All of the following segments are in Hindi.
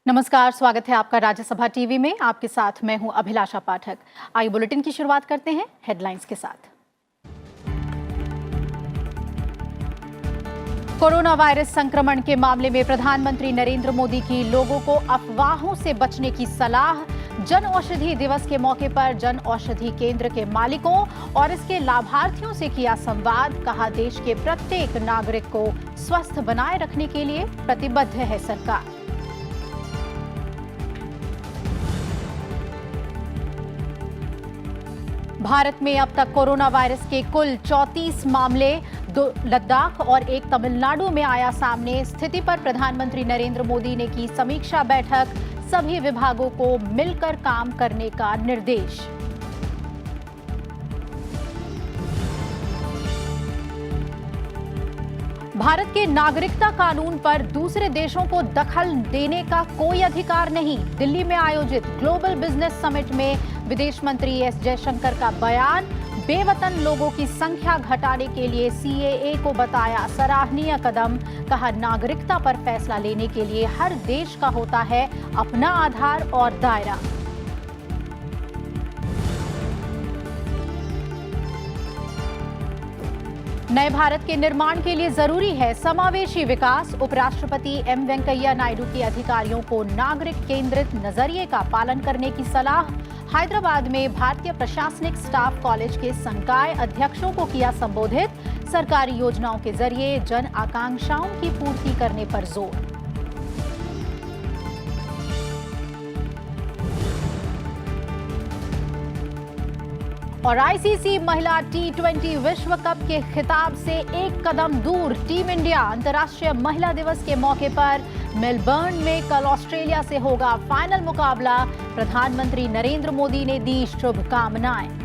नमस्कार, स्वागत है आपका राज्यसभा टीवी में। आपके साथ मैं हूं अभिलाषा पाठक। आइए बुलेटिन की शुरुआत करते हैं हेडलाइंस के साथ। कोरोना वायरस संक्रमण के मामले में प्रधानमंत्री नरेंद्र मोदी की लोगों को अफवाहों से बचने की सलाह। जन औषधि दिवस के मौके पर जन औषधि केंद्र के मालिकों और इसके लाभार्थियों से किया संवाद। कहा, देश के प्रत्येक नागरिक को स्वस्थ बनाए रखने के लिए प्रतिबद्ध है सरकार। भारत में अब तक कोरोना वायरस के कुल 34 मामले, 2 लद्दाख और 1 तमिलनाडु में आया सामने। स्थिति पर प्रधानमंत्री नरेंद्र मोदी ने की समीक्षा बैठक। सभी विभागों को मिलकर काम करने का निर्देश। भारत के नागरिकता कानून पर दूसरे देशों को दखल देने का कोई अधिकार नहीं। दिल्ली में आयोजित ग्लोबल बिजनेस समिट में विदेश मंत्री एस जयशंकर का बयान। बेवतन लोगों की संख्या घटाने के लिए सीएए को बताया सराहनीय कदम। कहा, नागरिकता पर फैसला लेने के लिए हर देश का होता है अपना आधार और दायरा। नए भारत के निर्माण के लिए जरूरी है समावेशी विकास। उपराष्ट्रपति एम वेंकैया नायडू की अधिकारियों को नागरिक केंद्रित नजरिए का पालन करने की सलाह। हैदराबाद में भारतीय प्रशासनिक स्टाफ कॉलेज के संकाय अध्यक्षों को किया संबोधित। सरकारी योजनाओं के जरिए जन आकांक्षाओं की पूर्ति करने पर जोर। और आईसीसी महिला T20 विश्व कप के खिताब से एक कदम दूर टीम इंडिया। अंतर्राष्ट्रीय महिला दिवस के मौके पर मेलबर्न में कल ऑस्ट्रेलिया से होगा फाइनल मुकाबला। प्रधानमंत्री नरेंद्र मोदी ने दी शुभकामनाएं।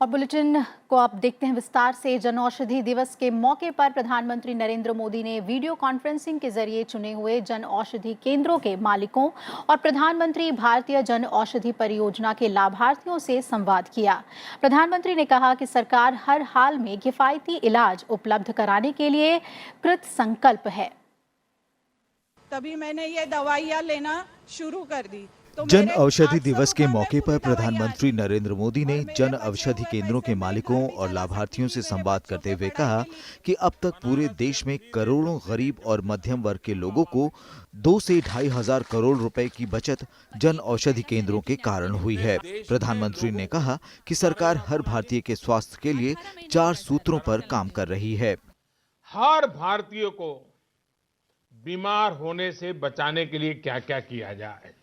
और बुलेटिन को आप देखते हैं विस्तार से। जन औषधि दिवस के मौके पर प्रधानमंत्री नरेंद्र मोदी ने वीडियो कॉन्फ्रेंसिंग के जरिए चुने हुए जन औषधि केंद्रों के मालिकों और प्रधानमंत्री भारतीय जन औषधि परियोजना के लाभार्थियों से संवाद किया। प्रधानमंत्री ने कहा कि सरकार हर हाल में किफायती इलाज उपलब्ध कराने के लिए कृत संकल्प है। तभी मैंने ये दवाइयाँ लेना शुरू कर दी। जन औषधि दिवस के मौके पर प्रधानमंत्री नरेंद्र मोदी ने जन औषधि केंद्रों के मालिकों और लाभार्थियों से संवाद करते हुए कहा कि अब तक पूरे देश में करोड़ों गरीब और मध्यम वर्ग के लोगों को 2 से 2.5 हजार करोड़ रुपए की बचत जन औषधि केंद्रों के कारण हुई है। प्रधानमंत्री ने कहा कि सरकार हर भारतीय के स्वास्थ्य के लिए 4 सूत्रों पर काम कर रही है। हर भारतीय को बीमार होने से बचाने के लिए क्या क्या किया जाए।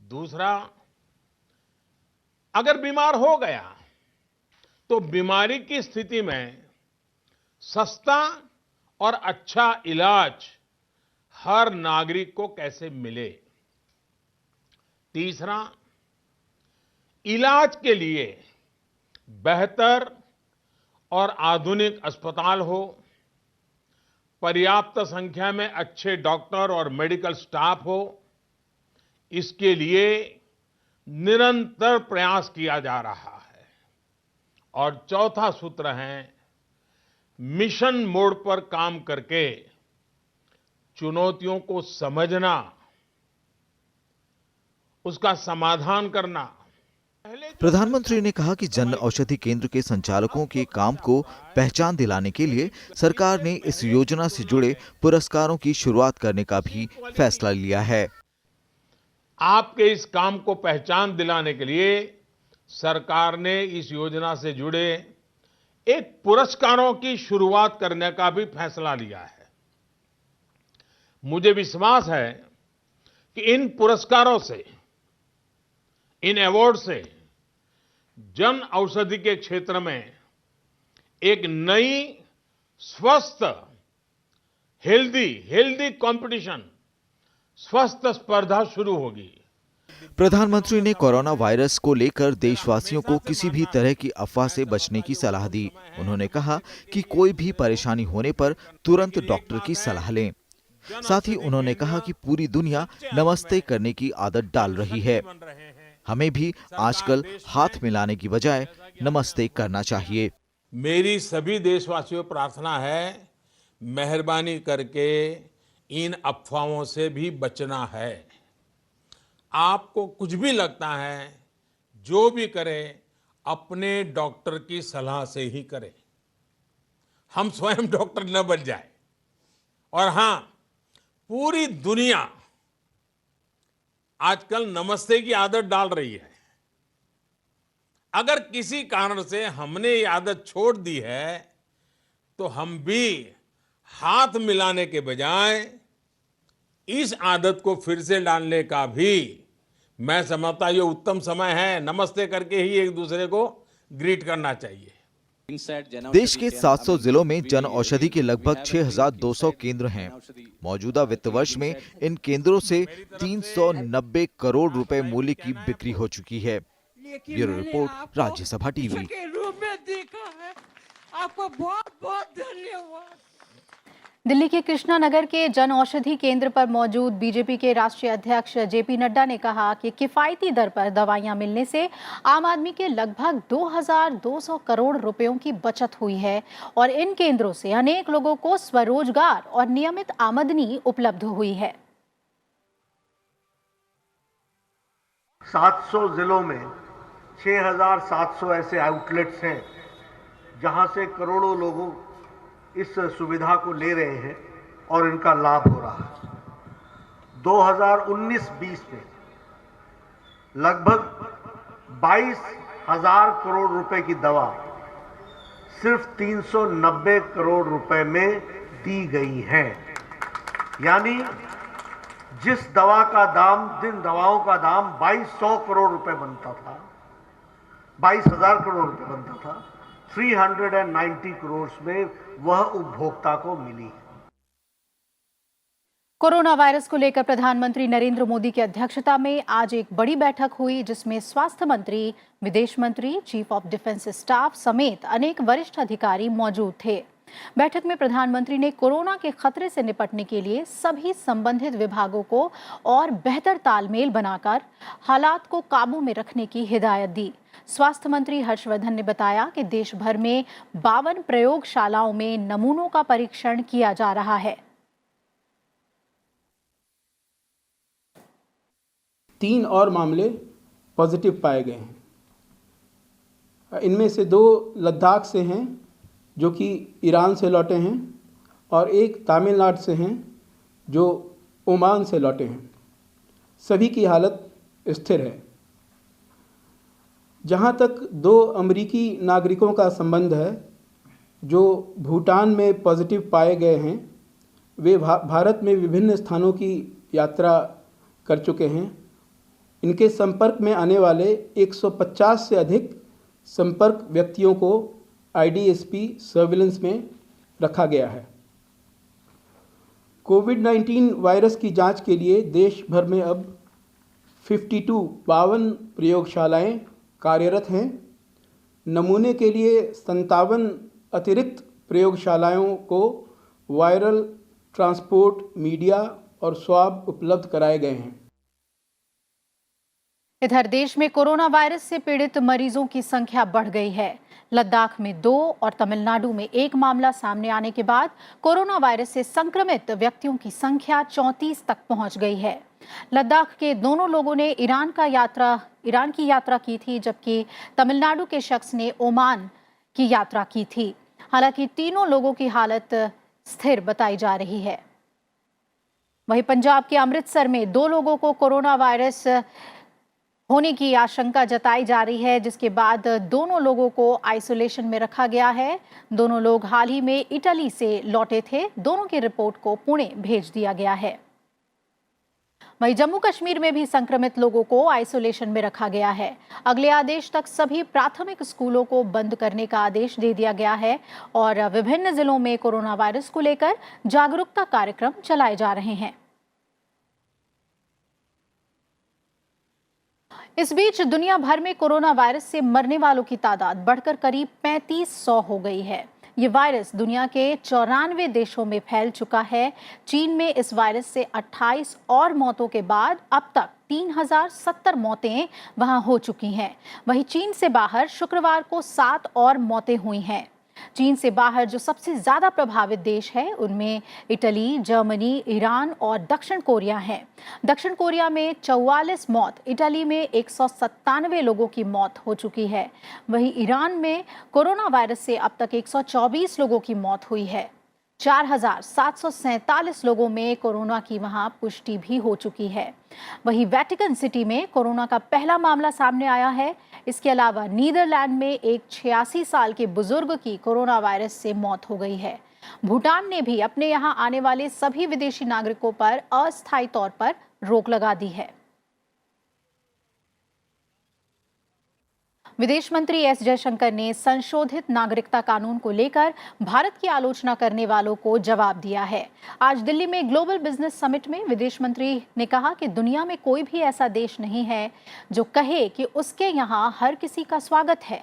दूसरा, अगर बीमार हो गया तो बीमारी की स्थिति में सस्ता और अच्छा इलाज हर नागरिक को कैसे मिले। तीसरा, इलाज के लिए बेहतर और आधुनिक अस्पताल हो, पर्याप्त संख्या में अच्छे डॉक्टर और मेडिकल स्टाफ हो, इसके लिए निरंतर प्रयास किया जा रहा है। और चौथा सूत्र है मिशन मोड पर काम करके चुनौतियों को समझना, उसका समाधान करना। प्रधानमंत्री ने कहा कि जन औषधि केंद्र के संचालकों के काम को पहचान दिलाने के लिए सरकार ने इस योजना से जुड़े पुरस्कारों की शुरुआत करने का भी फैसला लिया है। आपके इस काम को पहचान दिलाने के लिए सरकार ने इस योजना से जुड़े एक पुरस्कारों की शुरुआत करने का भी फैसला लिया है। मुझे विश्वास है कि इन पुरस्कारों से, इन अवार्ड से जन औषधि के क्षेत्र में एक नई स्वस्थ हेल्दी कंपटीशन, स्वस्थ स्पर्धा शुरू होगी। प्रधानमंत्री ने कोरोना वायरस को लेकर देशवासियों को किसी भी तरह की अफवाह से बचने की सलाह दी। उन्होंने कहा कि कोई भी परेशानी होने पर तुरंत डॉक्टर की सलाह लें। साथ ही उन्होंने कहा कि पूरी दुनिया नमस्ते करने की आदत डाल रही है। हमें भी आजकल हाथ मिलाने की बजाय नमस्ते करना चाहिए। मेरी सभी देशवासियों को प्रार्थना है, मेहरबानी करके इन अफवाहों से भी बचना है। आपको कुछ भी लगता है, जो भी करें, अपने डॉक्टर की सलाह से ही करें। हम स्वयं डॉक्टर न बन जाए। और हाँ, पूरी दुनिया आजकल नमस्ते की आदत डाल रही है। अगर किसी कारण से हमने ये आदत छोड़ दी है, तो हम भी हाथ मिलाने के बजाय इस आदत को फिर से डालने का भी मैं समझता ये उत्तम समय है। नमस्ते करके ही एक दूसरे को ग्रीट करना चाहिए। देश के 700 जिलों में जन औषधि के लगभग 6,200 केंद्र हैं। मौजूदा वित्त वर्ष में इन केंद्रों से 390 करोड़ रुपए मूल्य की बिक्री हो चुकी है। Bureau report, Rajya Sabha TV. के रूप में देखा है। आपको बहुत बहुत धन्यवाद। दिल्ली के कृष्णा नगर के जन औषधि केंद्र पर मौजूद बीजेपी के राष्ट्रीय अध्यक्ष जेपी नड्डा ने कहा कि किफायती दर पर दवाइयां मिलने से आम आदमी के लगभग 2,200 करोड़ रुपयों की बचत हुई है और इन केंद्रों से अनेक लोगों को स्वरोजगार और नियमित आमदनी उपलब्ध हुई है। 700 जिलों में 6,700 ऐसे आउटलेट्स हैं जहां से करोड़ों लोगों इस सुविधा को ले रहे हैं और इनका लाभ हो रहा है। 2019-20 में लगभग 22,000 करोड़ रुपए की दवा सिर्फ 390 करोड़ रुपए में दी गई है। यानी जिस दवा का दाम, जिन दवाओं का दाम 2,200 करोड़ रुपए बनता था, 22,000 करोड़ रुपए बनता था, 390 करोड़ में वह उपभोक्ता को मिली। कोरोना वायरस को लेकर प्रधानमंत्री नरेंद्र मोदी की अध्यक्षता में आज एक बड़ी बैठक हुई, जिसमें स्वास्थ्य मंत्री, विदेश मंत्री, चीफ ऑफ डिफेंस स्टाफ समेत अनेक वरिष्ठ अधिकारी मौजूद थे। बैठक में प्रधानमंत्री ने कोरोना के खतरे से निपटने के लिए सभी संबंधित विभागों को और बेहतर तालमेल बनाकर हालात को काबू में रखने की हिदायत दी। स्वास्थ्य मंत्री हर्षवर्धन ने बताया कि देश भर में 52 प्रयोगशालाओं में नमूनों का परीक्षण किया जा रहा है। 3 और मामले पॉजिटिव पाए गए हैं। इनमें से 2 लद्दाख से हैं जो कि ईरान से लौटे हैं और एक तमिलनाडु से हैं जो ओमान से लौटे हैं। सभी की हालत स्थिर है। जहाँ तक 2 अमेरिकी नागरिकों का संबंध है जो भूटान में पॉजिटिव पाए गए हैं, वे भारत में विभिन्न स्थानों की यात्रा कर चुके हैं। इनके संपर्क में आने वाले 150 से अधिक संपर्क व्यक्तियों को आईडीएसपी सर्विलेंस में रखा गया है। कोविड-19 वायरस की जांच के लिए देश भर में अब 52 प्रयोगशालाएं कार्यरत हैं। नमूने के लिए 57 अतिरिक्त प्रयोगशालाओं को वायरल ट्रांसपोर्ट मीडिया और स्वाब उपलब्ध कराए गए हैं। इधर देश में कोरोना वायरस से पीड़ित मरीजों की संख्या बढ़ गई है। लद्दाख में 2 और तमिलनाडु में 1 मामला सामने आने के बाद कोरोना वायरस से संक्रमित व्यक्तियों की संख्या 34 तक पहुंच गई है। लद्दाख के दोनों लोगों ने ईरान की यात्रा की थी, जबकि तमिलनाडु के शख्स ने ओमान की यात्रा की थी। हालांकि तीनों लोगों की हालत स्थिर बताई जा रही है। वहीं पंजाब के अमृतसर में 2 लोगों को कोरोना वायरस होने की आशंका जताई जा रही है, जिसके बाद दोनों लोगों को आइसोलेशन में रखा गया है। दोनों लोग हाल ही में इटली से लौटे थे। दोनों की रिपोर्ट को पुणे भेज दिया गया है। वहीं जम्मू कश्मीर में भी संक्रमित लोगों को आइसोलेशन में रखा गया है। अगले आदेश तक सभी प्राथमिक स्कूलों को बंद करने का आदेश दे दिया गया है और विभिन्न जिलों में कोरोना वायरस को लेकर जागरूकता कार्यक्रम चलाए जा रहे हैं। इस बीच दुनिया भर में कोरोना वायरस से मरने वालों की तादाद बढ़कर करीब 3500 हो गई है। ये वायरस दुनिया के 94 देशों में फैल चुका है। चीन में इस वायरस से 28 और मौतों के बाद अब तक 3070 मौतें वहां हो चुकी हैं। वहीं चीन से बाहर शुक्रवार को 7 और मौतें हुई हैं। चीन से बाहर जो सबसे ज्यादा प्रभावित देश है उनमें इटली, जर्मनी, ईरान और दक्षिण कोरिया हैं। दक्षिण कोरिया में 44 मौत, इटली में 197 लोगों की मौत हो चुकी है। वहीं ईरान में कोरोना वायरस से अब तक 124 लोगों की मौत हुई है। 4,747 लोगों में कोरोना की वहां पुष्टि भी हो चुकी है। वहीं वेटिकन सिटी में कोरोना का पहला मामला सामने आया है। इसके अलावा नीदरलैंड में एक 86 साल के बुजुर्ग की कोरोना वायरस से मौत हो गई है। भूटान ने भी अपने यहां आने वाले सभी विदेशी नागरिकों पर अस्थायी तौर पर रोक लगा दी है। विदेश मंत्री एस जयशंकर ने संशोधित नागरिकता कानून को लेकर भारत की आलोचना करने वालों को जवाब दिया है। आज दिल्ली में ग्लोबल बिजनेस समिट में विदेश मंत्री ने कहा कि दुनिया में कोई भी ऐसा देश नहीं है जो कहे कि उसके यहाँ हर किसी का स्वागत है।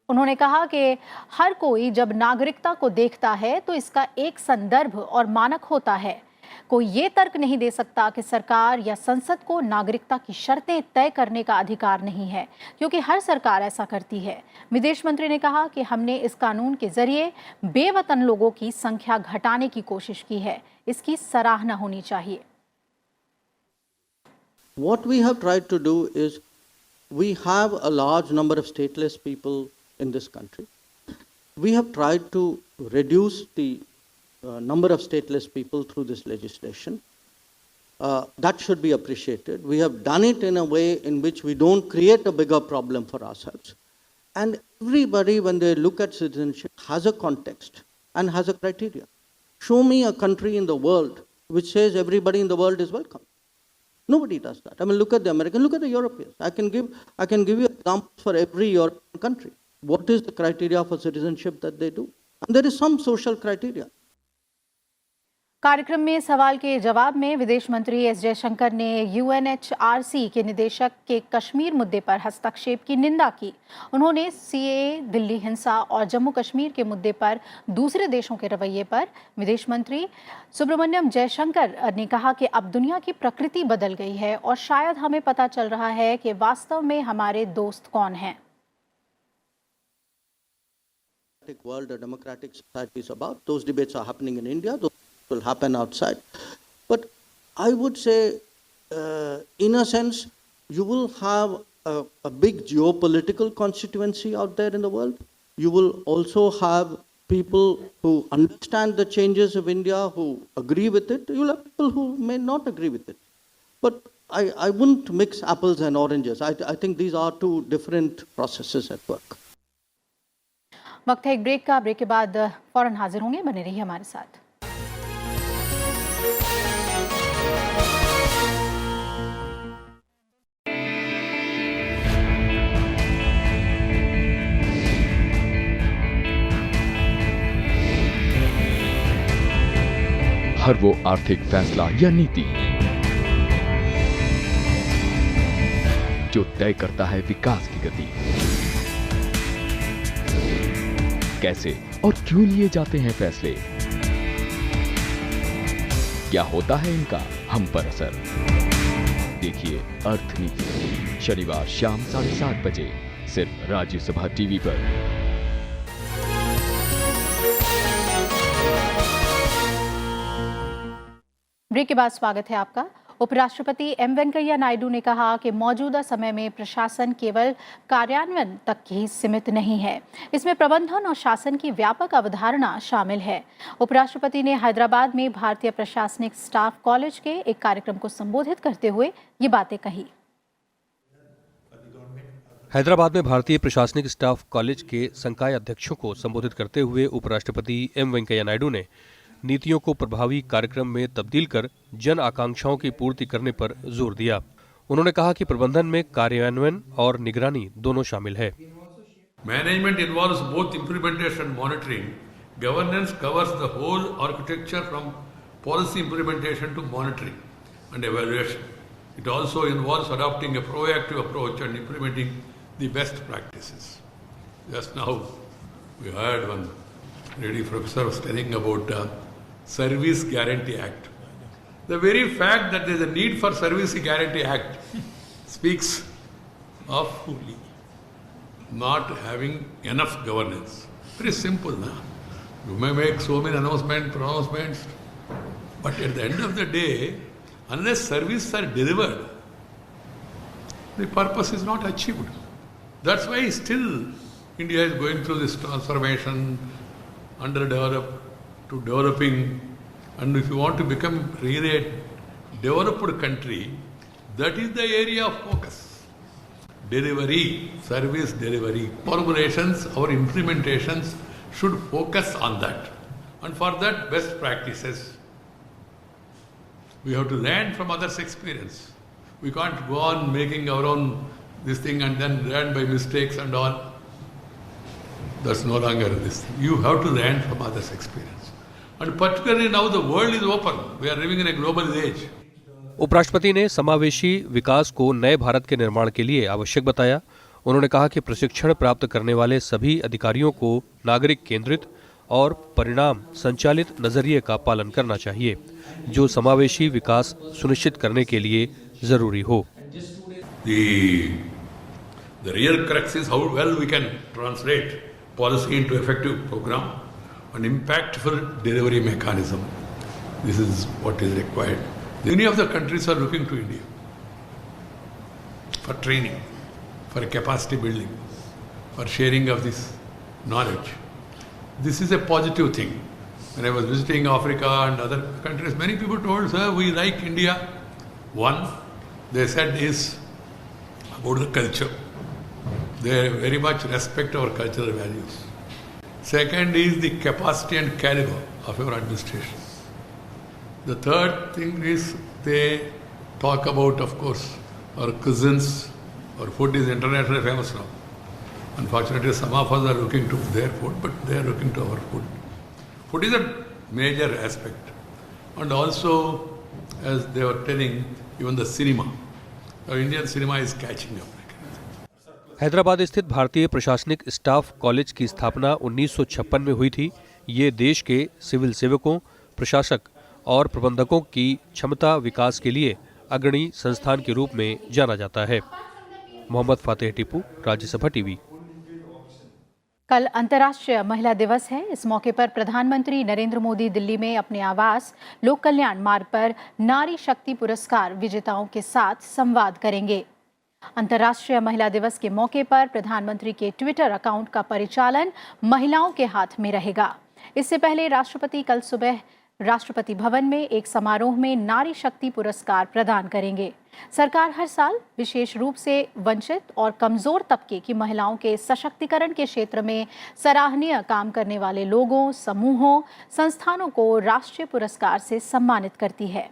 उन्होंने कहा कि हर कोई जब नागरिकता को देखता है तो इसका एक संदर्भ और मानक होता है। कोई ये तर्क नहीं दे सकता कि सरकार या संसद को नागरिकता की शर्तें तय करने का अधिकार नहीं है, क्योंकि हर सरकार ऐसा करती है। विदेश मंत्री ने कहा कि हमने इस कानून के जरिए बेवतन लोगों की संख्या घटाने की कोशिश की है। इसकी सराहना होनी चाहिए। What we have tried to do is we have a large number of stateless people in this country. We have tried to reduce the number of stateless people through this legislation. That should be appreciated. We have done it in a way in which we don't create a bigger problem for ourselves. And everybody, when they look at citizenship, has a context and has a criteria. Show me a country in the world which says everybody in the world is welcome. Nobody does that. I mean, look at the Americans, look at the Europeans. I can give you examples for every European country. What is the criteria for citizenship that they do? And there is some social criteria. कार्यक्रम में सवाल के जवाब में विदेश मंत्री एस जयशंकर ने यूएनएचआरसी के निदेशक के कश्मीर मुद्दे पर हस्तक्षेप की निंदा की। उन्होंने सीएए, दिल्ली हिंसा और जम्मू कश्मीर के मुद्दे पर दूसरे देशों के रवैये पर विदेश मंत्री सुब्रमण्यम जयशंकर ने कहा कि अब दुनिया की प्रकृति बदल गई है और शायद हमें पता चल रहा है कि वास्तव में हमारे दोस्त कौन हैं। World, a democratic society is about. Those debates are happening in India. Those will happen outside. But I would say, in a sense, you will have a big geopolitical constituency out there in the world. You will also have people who understand the changes of India, who agree with it. You will have people who may not agree with it. But I wouldn't mix apples and oranges. I think these are two different processes at work. वक्त है एक ब्रेक का। ब्रेक के बाद फौरन हाजिर होंगे, बने रहिए हमारे साथ। हर वो आर्थिक फैसला या नीति जो तय करता है विकास की गति, कैसे और क्यों लिए जाते हैं फैसले, क्या होता है इनका हम पर असर। देखिए अर्थनीति शनिवार शाम 7:30 बजे सिर्फ राज्यसभा टीवी पर। ब्रेक के बाद स्वागत है आपका। उपराष्ट्रपति एम वेंकैया नायडू ने कहा कि मौजूदा समय में प्रशासन केवल कार्यान्वयन तक ही सीमित नहीं है, इसमें प्रबंधन और शासन की व्यापक अवधारणा शामिल है। उपराष्ट्रपति ने हैदराबाद में भारतीय प्रशासनिक स्टाफ कॉलेज के एक कार्यक्रम को संबोधित करते हुए ये बातें कही। हैदराबाद में भारतीय प्रशासनिक स्टाफ कॉलेज के संकाय अध्यक्षों को संबोधित करते हुए उपराष्ट्रपति एम वेंकैया नायडू ने नीतियों को प्रभावी कार्यक्रम में तब्दील कर जन आकांक्षाओं की पूर्ति करने पर जोर दिया। उन्होंने कहा कि प्रबंधन में कार्यान्वयन और निगरानी दोनों शामिल है। Management involves both implementation and monitoring. Governance covers the whole architecture from policy implementation to monitoring and evaluation. It also involves adopting a proactive approach and implementing the best practices. Just now we heard one lady professor was telling about Service Guarantee Act. The very fact that there is a need for Service Guarantee Act speaks of not having enough governance. Very simple, na? You may make so many pronouncements, but at the end of the day, unless services are delivered, the purpose is not achieved. That's why still India is going through this transformation, underdeveloped to developing, and if you want to become really a developed country, that is the area of focus. Delivery, service delivery, formulations, our implementations should focus on that. And for that, best practices. We have to learn from others' experience. We can't go on making our own this thing and then learn by mistakes and all. That's no longer this thing. You have to learn from others' experience. And particularly now the world is open. We are living in a global age. उपराष्ट्रपति ने समावेशी विकास को नए भारत के निर्माण के लिए आवश्यक बताया। उन्होंने कहा कि प्रशिक्षण प्राप्त करने वाले सभी अधिकारियों को नागरिक केंद्रित और परिणाम संचालित नजरिए का पालन करना चाहिए, जो समावेशी विकास सुनिश्चित करने के लिए जरूरी हो। The real crux is how well we can translate policy into effective program and impactful delivery mechanism. This is what is required. Many of the countries are looking to India for training, for capacity building, for sharing of this knowledge. This is a positive thing. When I was visiting Africa and other countries, many people told, sir, we like India. One, they said, is about the culture. They very much respect our cultural values. Second is the capacity and caliber of our administration. The third thing is they talk about, of course, our cuisines. Our food is internationally famous now. Unfortunately, some of us are looking to their food, but they are looking to our food. Food is a major aspect. And also, as they were telling, even the cinema. Our Indian cinema is catching up. Hyderabad स्थित भारतीय प्रशासनिक स्टाफ कॉलेज की स्थापना 1956 में हुई थी। ये देश के सिविल सेवकों, प्रशासक और प्रबंधकों की क्षमता विकास के लिए अग्रणी संस्थान के रूप में जाना जाता है। मोहम्मद फातेह टीपू, राज्यसभा टीवी। कल अंतर्राष्ट्रीय महिला दिवस है। इस मौके पर प्रधानमंत्री नरेंद्र मोदी दिल्ली में अपने आवास लोक कल्याण मार्ग पर नारी शक्ति पुरस्कार विजेताओं के साथ संवाद करेंगे। अंतर्राष्ट्रीय महिला दिवस के मौके पर प्रधानमंत्री के ट्विटर अकाउंट का परिचालन महिलाओं के हाथ में रहेगा। इससे पहले राष्ट्रपति कल सुबह राष्ट्रपति भवन में एक समारोह में नारी शक्ति पुरस्कार प्रदान करेंगे। सरकार हर साल विशेष रूप से वंचित और कमजोर तबके की महिलाओं के सशक्तिकरण के क्षेत्र में सराहनीय काम करने वाले लोगों, समूहों, संस्थानों को राष्ट्रीय पुरस्कार से सम्मानित करती है।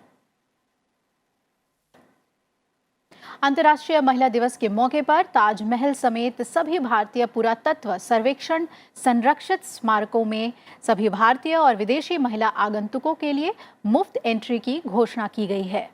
अंतर्राष्ट्रीय महिला दिवस के मौके पर ताजमहल समेत सभी भारतीय पुरातत्व सर्वेक्षण संरक्षित स्मारकों में सभी भारतीय और विदेशी महिला आगंतुकों के लिए मुफ्त एंट्री की घोषणा की गई है।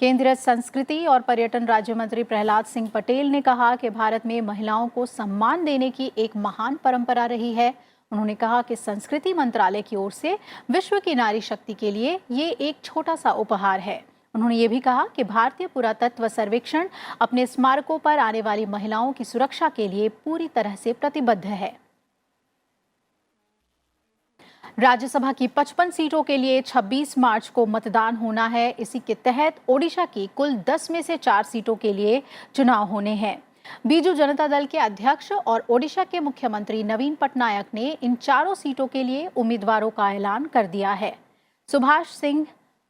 केंद्रीय संस्कृति और पर्यटन राज्य मंत्री प्रहलाद सिंह पटेल ने कहा कि भारत में महिलाओं को सम्मान देने की एक महान परंपरा रही है। उन्होंने कहा कि संस्कृति मंत्रालय की ओर से विश्व की नारी शक्ति के लिए ये एक छोटा सा उपहार है। उन्होंने ये भी कहा कि भारतीय पुरातत्व सर्वेक्षण अपने स्मारकों पर आने वाली महिलाओं की सुरक्षा के लिए पूरी तरह से प्रतिबद्ध है। राज्यसभा की 55 सीटों के लिए 26 मार्च को मतदान होना है। इसी के तहत ओडिशा की कुल 10 में से 4 सीटों के लिए चुनाव होने हैं। बीजू जनता दल के अध्यक्ष और ओडिशा के मुख्यमंत्री नवीन पटनायक ने इन चारों सीटों के लिए उम्मीदवारों का ऐलान कर दिया है। सुभाष सिंह,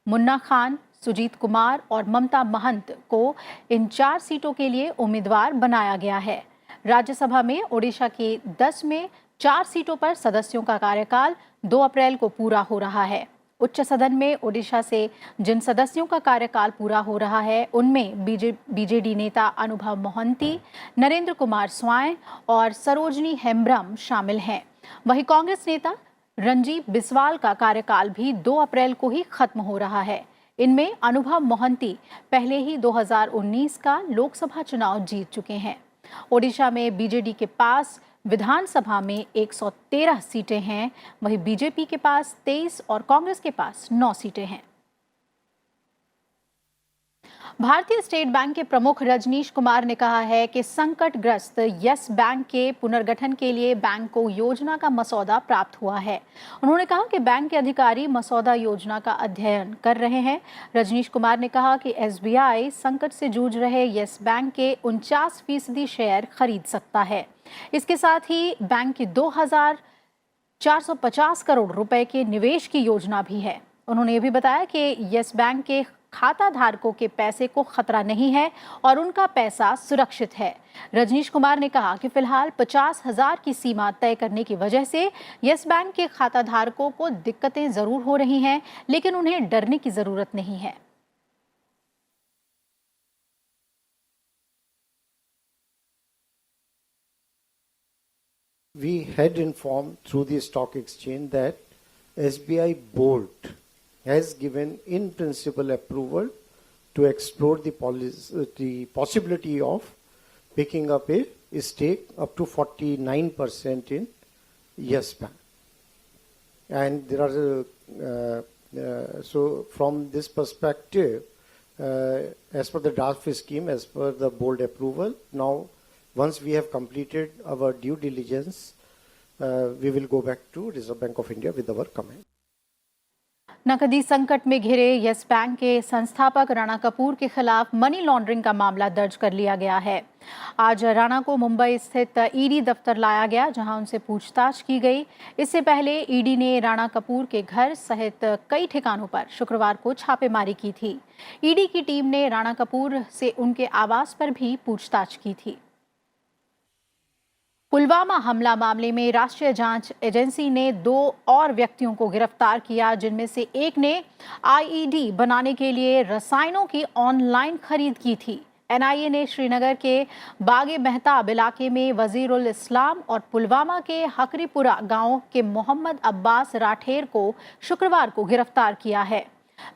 मुन्ना खान, सुजीत कुमार और ममता महंत को इन 4 सीटों के लिए उम्मीदवार बनाया गया है। राज्यसभा में ओडिशा की 10 में 4 सीटों पर सदस्यों का कार्यकाल 2 अप्रैल को पूरा हो रहा है। उच्च सदन में ओडिशा से जिन सदस्यों का कार्यकाल पूरा हो रहा है उनमें बीजेडी नेता अनुभव मोहंती, नरेंद्र कुमार स्वाई और सरोजनी हेम्ब्रम शामिल हैं। वहीं कांग्रेस नेता रणजीत बिस्वाल का कार्यकाल भी 2 अप्रैल को ही खत्म हो रहा है। इनमें अनुभव मोहंती पहले ही 2019 का लोकसभा चुनाव जीत चुके हैं। ओडिशा में बीजेडी के पास विधानसभा में 113 सीटें हैं, वहीं बीजेपी के पास 23 और कांग्रेस के पास 9 सीटें हैं। भारतीय स्टेट बैंक के प्रमुख रजनीश कुमार ने कहा है कि संकटग्रस्त यस बैंक के पुनर्गठन के लिए बैंक को योजना का मसौदा प्राप्त हुआ है। उन्होंने कहा कि बैंक के अधिकारी मसौदा योजना का अध्ययन कर रहे हैं। रजनीश कुमार ने कहा कि एसबीआई संकट से जूझ रहे यस बैंक के 49% शेयर खरीद सकता है। इसके साथ ही बैंक की 2,450 करोड़ रुपए के निवेश की योजना भी है। उन्होंने ये भी बताया कि यस बैंक के खाता धारकों के पैसे को खतरा नहीं है और उनका पैसा सुरक्षित है। रजनीश कुमार ने कहा कि फिलहाल 50,000 की सीमा तय करने की वजह से यस बैंक के खाता धारकों को दिक्कतें जरूर हो रही हैं, लेकिन उन्हें डरने की जरूरत नहीं है। We had informed through the stock exchange that SBI board has given in principle approval to explore the possibility of picking up a stake up to 49% in Yes Bank. And there are so from this perspective, as per the draft scheme, as per the board approval, now once we have completed our due diligence, we will go back to Reserve Bank of India with our comment. नकदी संकट में घिरे यस बैंक के संस्थापक राणा कपूर के खिलाफ मनी लॉन्ड्रिंग का मामला दर्ज कर लिया गया है। आज राणा को मुंबई स्थित ईडी दफ्तर लाया गया, जहां उनसे पूछताछ की गई। इससे पहले ईडी ने राणा कपूर के घर सहित कई ठिकानों पर शुक्रवार को छापेमारी की थी। ईडी की टीम ने राणा कपूर से उनके आवास पर भी पूछताछ की थी। पुलवामा हमला मामले में राष्ट्रीय जांच एजेंसी ने 2 और व्यक्तियों को गिरफ्तार किया, जिनमें से एक ने आईईडी बनाने के लिए रसायनों की ऑनलाइन खरीद की थी। एनआईए ने श्रीनगर के बागे मेहताब इलाके में वजीरुल इस्लाम और पुलवामा के हकरीपुरा गांव के मोहम्मद अब्बास राठेर को शुक्रवार को गिरफ्तार किया है।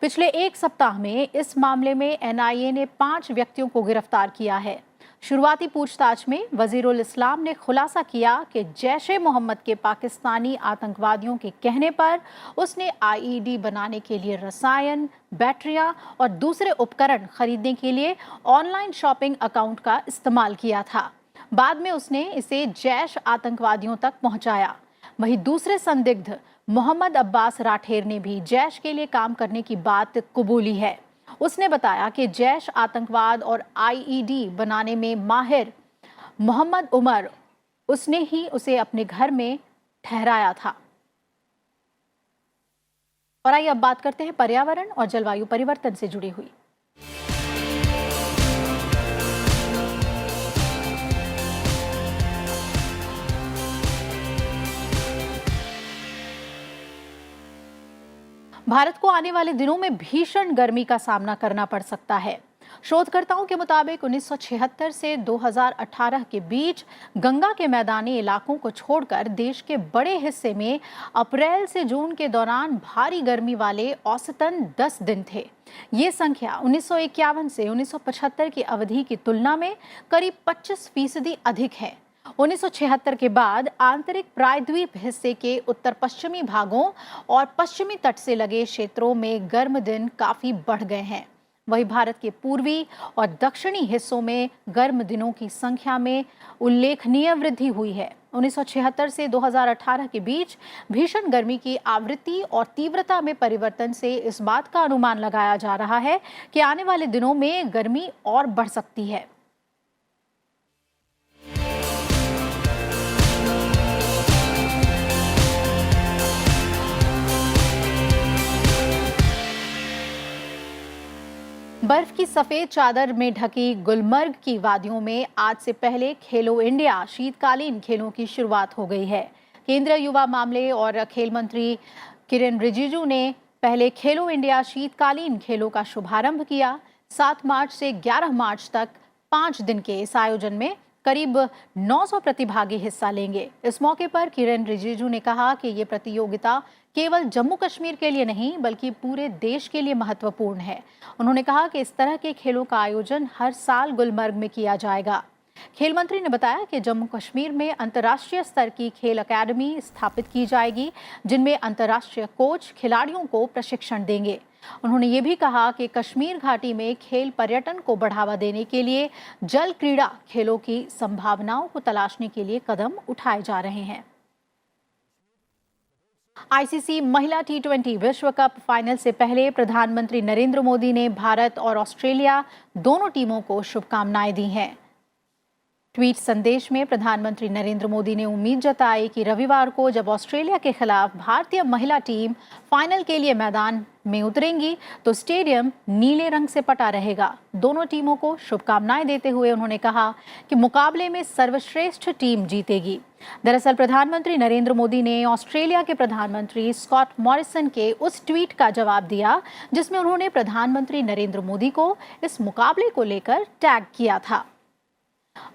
पिछले 1 सप्ताह में इस मामले में एनआईए ने 5 व्यक्तियों को गिरफ्तार किया है। शुरुआती पूछताछ में वजीरुल इस्लाम ने खुलासा किया कि जैश ए मोहम्मद के पाकिस्तानी आतंकवादियों के कहने पर उसने आईईडी बनाने के लिए रसायन, बैटरियां और दूसरे उपकरण खरीदने के लिए ऑनलाइन शॉपिंग अकाउंट का इस्तेमाल किया था। बाद में उसने इसे जैश आतंकवादियों तक पहुंचाया। वहीं दूसरे संदिग्ध मोहम्मद अब्बास राठेर ने भी जैश के लिए काम करने की बात कबूली है। उसने बताया कि जैश आतंकवाद और आईईडी बनाने में माहिर मोहम्मद उमर उसने ही उसे अपने घर में ठहराया था। और आइए अब बात करते हैं पर्यावरण और जलवायु परिवर्तन से जुड़ी हुई। भारत को आने वाले दिनों में भीषण गर्मी का सामना करना पड़ सकता है। शोधकर्ताओं के मुताबिक 1976 से 2018 के बीच गंगा के मैदानी इलाकों को छोड़कर देश के बड़े हिस्से में अप्रैल से जून के दौरान भारी गर्मी वाले औसतन 10 दिन थे। ये संख्या 1951 से 1975 की अवधि की तुलना में करीब 25% अधिक है। 1976 के बाद आंतरिक प्रायद्वीप हिस्से के उत्तर पश्चिमी भागों और पश्चिमी तट से लगे क्षेत्रों में गर्म दिन काफी बढ़ गए हैं। वहीं भारत के पूर्वी और दक्षिणी हिस्सों में गर्म दिनों की संख्या में उल्लेखनीय वृद्धि हुई है। 1976 से 2018 के बीच भीषण गर्मी की आवृत्ति और तीव्रता में परिवर्तन से इस बात का अनुमान लगाया जा रहा है कि आने वाले दिनों में गर्मी और बढ़ सकती है। बर्फ की सफेद चादर में ढकी गुलमर्ग की वादियों में आज से पहले खेलो इंडिया शीतकालीन खेलों की शुरुआत हो गई है। केंद्रीय युवा मामले और खेल मंत्री किरेन रिजिजू ने पहले खेलो इंडिया शीतकालीन खेलों का शुभारंभ किया। 7 मार्च से 11 मार्च तक 5 दिन के इस आयोजन में करीब 900 प्रतिभागी हिस्सा लेंगे। इस मौके पर किरेन रिजिजू ने कहा कि ये प्रतियोगिता केवल जम्मू कश्मीर के लिए नहीं बल्कि पूरे देश के लिए महत्वपूर्ण है। उन्होंने कहा कि इस तरह के खेलों का आयोजन हर साल गुलमर्ग में किया जाएगा। खेल मंत्री ने बताया कि जम्मू कश्मीर में अंतर्राष्ट्रीय स्तर की खेल अकादमी स्थापित की जाएगी, जिनमें अंतर्राष्ट्रीय कोच खिलाड़ियों को प्रशिक्षण देंगे। उन्होंने ये भी कहा कि कश्मीर घाटी में खेल पर्यटन को बढ़ावा देने के लिए जल क्रीड़ा खेलों की संभावनाओं को तलाशने के लिए कदम उठाए जा रहे हैं। आईसीसी महिला टी20 विश्व कप फाइनल से पहले प्रधानमंत्री नरेंद्र मोदी ने भारत और ऑस्ट्रेलिया दोनों टीमों को शुभकामनाएं दी हैं। ट्वीट संदेश में प्रधानमंत्री नरेंद्र मोदी ने उम्मीद जताई कि रविवार को जब ऑस्ट्रेलिया के खिलाफ भारतीय महिला टीम फाइनल के लिए मैदान में उतरेंगी तो स्टेडियम नीले रंग से पटा रहेगा। दोनों टीमों को शुभकामनाएं देते हुए उन्होंने कहा कि मुकाबले में सर्वश्रेष्ठ टीम जीतेगी। दरअसल प्रधानमंत्री नरेंद्र मोदी ने ऑस्ट्रेलिया के प्रधानमंत्री स्कॉट मॉरिसन के उस ट्वीट का जवाब दिया जिसमें उन्होंने प्रधानमंत्री नरेंद्र मोदी को इस मुकाबले को लेकर टैग किया था।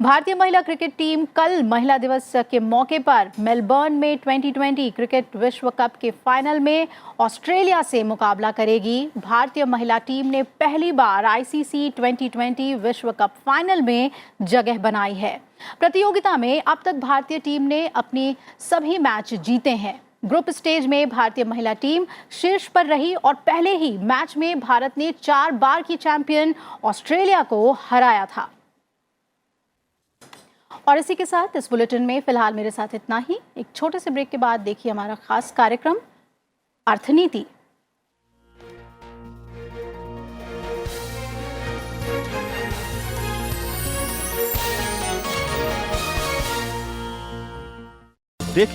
भारतीय महिला क्रिकेट टीम कल महिला दिवस के मौके पर मेलबर्न में 2020 क्रिकेट विश्व कप के फाइनल में ऑस्ट्रेलिया से मुकाबला करेगी। भारतीय महिला टीम ने पहली बार आईसीसी 2020 विश्व कप फाइनल में जगह बनाई है। प्रतियोगिता में अब तक भारतीय टीम ने अपने सभी मैच जीते हैं। ग्रुप स्टेज में भारतीय महिला टीम शीर्ष पर रही और पहले ही मैच में भारत ने 4 बार की चैंपियन ऑस्ट्रेलिया को हराया था। और इसी के साथ इस बुलेटिन में फिलहाल मेरे साथ इतना ही। एक छोटे से ब्रेक के बाद देखिए हमारा खास कार्यक्रम अर्थनीति। देख